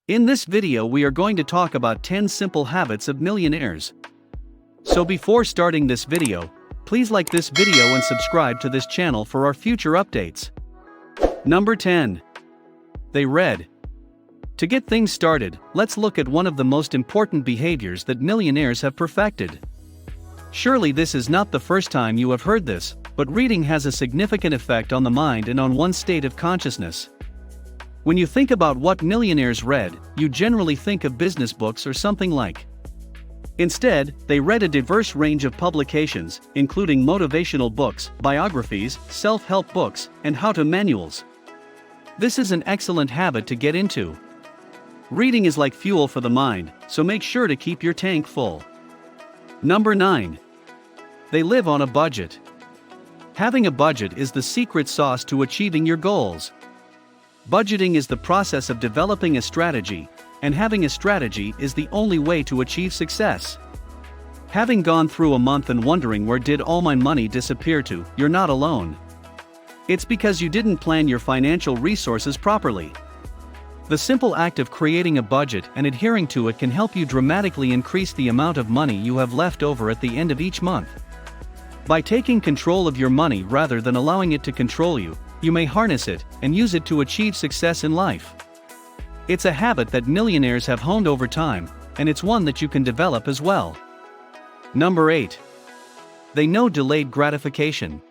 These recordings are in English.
In this video we are going to talk about 10 simple habits of millionaires. So before starting this video, please like this video and subscribe to this channel for our future updates. Number 10. They read. To get things started, let's look at one of the most important behaviors that millionaires have perfected. Surely this is not the first time you have heard this, but reading has a significant effect on the mind and on one's state of consciousness. When you think about what millionaires read, you generally think of business books or something like. Instead, they read a diverse range of publications, including motivational books, biographies, self-help books, and how-to manuals. This is an excellent habit to get into. Reading is like fuel for the mind, so make sure to keep your tank full. Number 9. They live on a budget. Having a budget is the secret sauce to achieving your goals. Budgeting is the process of developing a strategy, and having a strategy is the only way to achieve success. Having gone through a month and wondering where did all my money disappear to, you're not alone. It's because you didn't plan your financial resources properly. The simple act of creating a budget and adhering to it can help you dramatically increase the amount of money you have left over at the end of each month. By taking control of your money rather than allowing it to control you, you may harness it and use it to achieve success in life. It's a habit that millionaires have honed over time, and it's one that you can develop as well. Number 8. They know delayed gratification.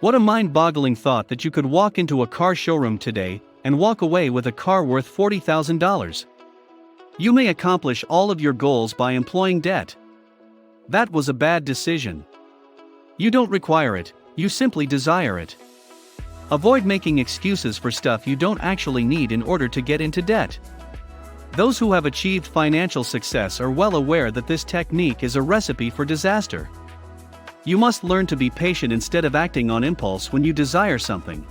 What a mind-boggling thought that you could walk into a car showroom today and walk away with a car worth $40,000. You may accomplish all of your goals by employing debt. That was a bad decision. You don't require it, you simply desire it. Avoid making excuses for stuff you don't actually need in order to get into debt. Those who have achieved financial success are well aware that this technique is a recipe for disaster. You must learn to be patient instead of acting on impulse when you desire something.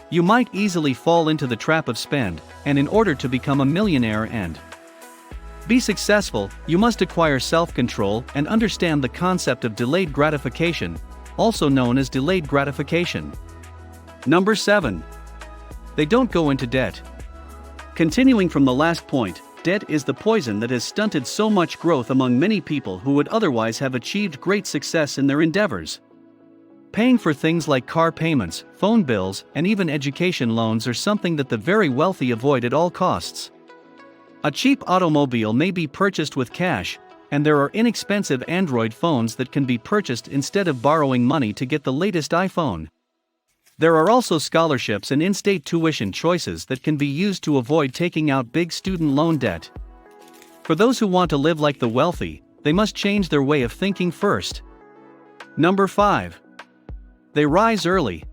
You might easily fall into the trap of spend, and in order to become a millionaire and be successful, you must acquire self-control and understand the concept of delayed gratification, also known as delayed gratification. Number 7. They don't go into debt. Continuing from the last point, debt is the poison that has stunted so much growth among many people who would otherwise have achieved great success in their endeavors. Paying for things like car payments, phone bills, and even education loans are something that the very wealthy avoid at all costs. A cheap automobile may be purchased with cash, and there are inexpensive Android phones that can be purchased instead of borrowing money to get the latest iPhone. There are also scholarships and in-state tuition choices that can be used to avoid taking out big student loan debt. For those who want to live like the wealthy, they must change their way of thinking first. Number 5. They rise early.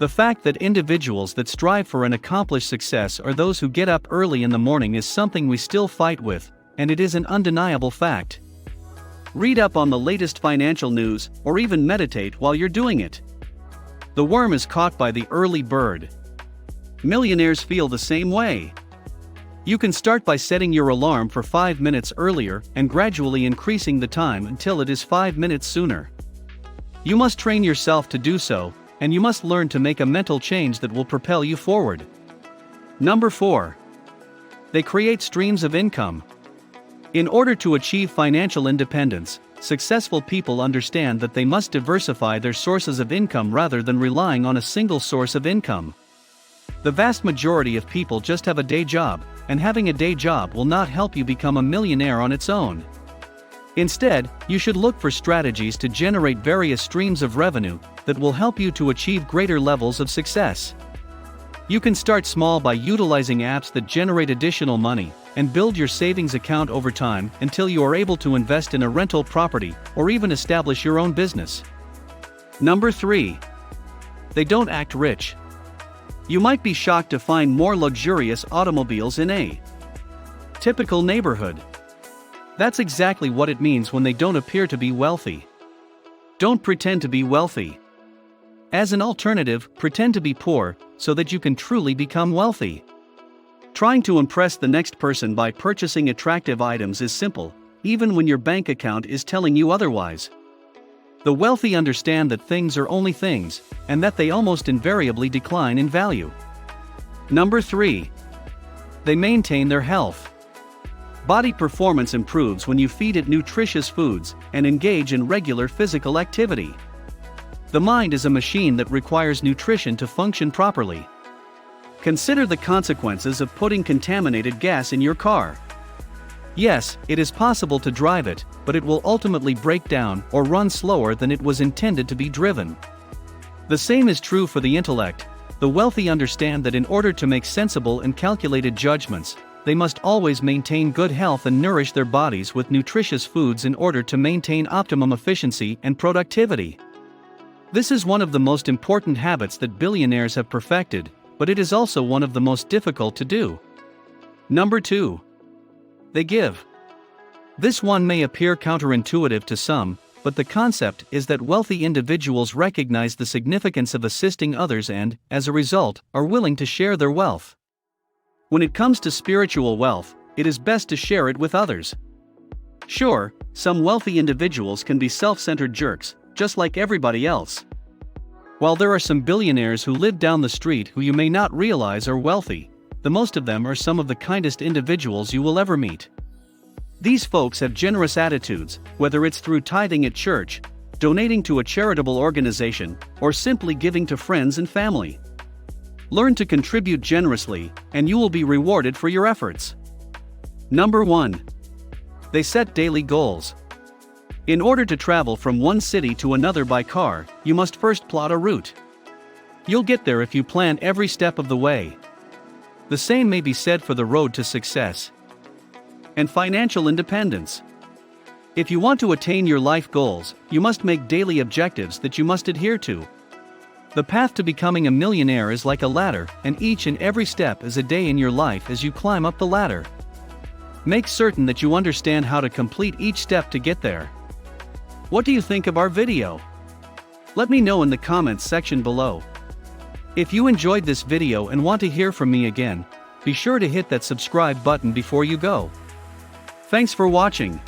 The fact that individuals that strive for an accomplished success are those who get up early in the morning is something we still fight with, and it is an undeniable fact. Read up on the latest financial news, or even meditate while you're doing it. The worm is caught by the early bird. Millionaires feel the same way. You can start by setting your alarm for 5 minutes earlier and gradually increasing the time until it is 5 minutes sooner. You must train yourself to do so, and you must learn to make a mental change that will propel you forward. Number 4. They create streams of income. In order to achieve financial independence, successful people understand that they must diversify their sources of income rather than relying on a single source of income. The vast majority of people just have a day job, and having a day job will not help you become a millionaire on its own. Instead, you should look for strategies to generate various streams of revenue that will help you to achieve greater levels of success. You can start small by utilizing apps that generate additional money, and build your savings account over time until you are able to invest in a rental property or even establish your own business. Number 3. They don't act rich. You might be shocked to find more luxurious automobiles in a typical neighborhood. That's exactly what it means when they don't appear to be wealthy. Don't pretend to be wealthy. As an alternative, pretend to be poor, so that you can truly become wealthy. Trying to impress the next person by purchasing attractive items is simple, even when your bank account is telling you otherwise. The wealthy understand that things are only things, and that they almost invariably decline in value. Number 3. They maintain their health. Body performance improves when you feed it nutritious foods and engage in regular physical activity. The mind is a machine that requires nutrition to function properly. Consider the consequences of putting contaminated gas in your car. Yes, it is possible to drive it, but it will ultimately break down or run slower than it was intended to be driven. The same is true for the intellect. The wealthy understand that in order to make sensible and calculated judgments, they must always maintain good health and nourish their bodies with nutritious foods in order to maintain optimum efficiency and productivity. This is one of the most important habits that billionaires have perfected, but it is also one of the most difficult to do. Number 2. They give. This one may appear counterintuitive to some, but the concept is that wealthy individuals recognize the significance of assisting others and, as a result, are willing to share their wealth. When it comes to spiritual wealth, it is best to share it with others. Sure, some wealthy individuals can be self-centered jerks, just like everybody else. While there are some billionaires who live down the street who you may not realize are wealthy, the most of them are some of the kindest individuals you will ever meet. These folks have generous attitudes, whether it's through tithing at church, donating to a charitable organization, or simply giving to friends and family. Learn to contribute generously, and you will be rewarded for your efforts. Number 1. They set daily goals. In order to travel from one city to another by car, you must first plot a route. You'll get there if you plan every step of the way. The same may be said for the road to success and financial independence. If you want to attain your life goals, you must make daily objectives that you must adhere to. The path to becoming a millionaire is like a ladder, and each and every step is a day in your life as you climb up the ladder. Make certain that you understand how to complete each step to get there. What do you think of our video? Let me know in the comments section below. If you enjoyed this video and want to hear from me again, be sure to hit that subscribe button before you go. Thanks for watching.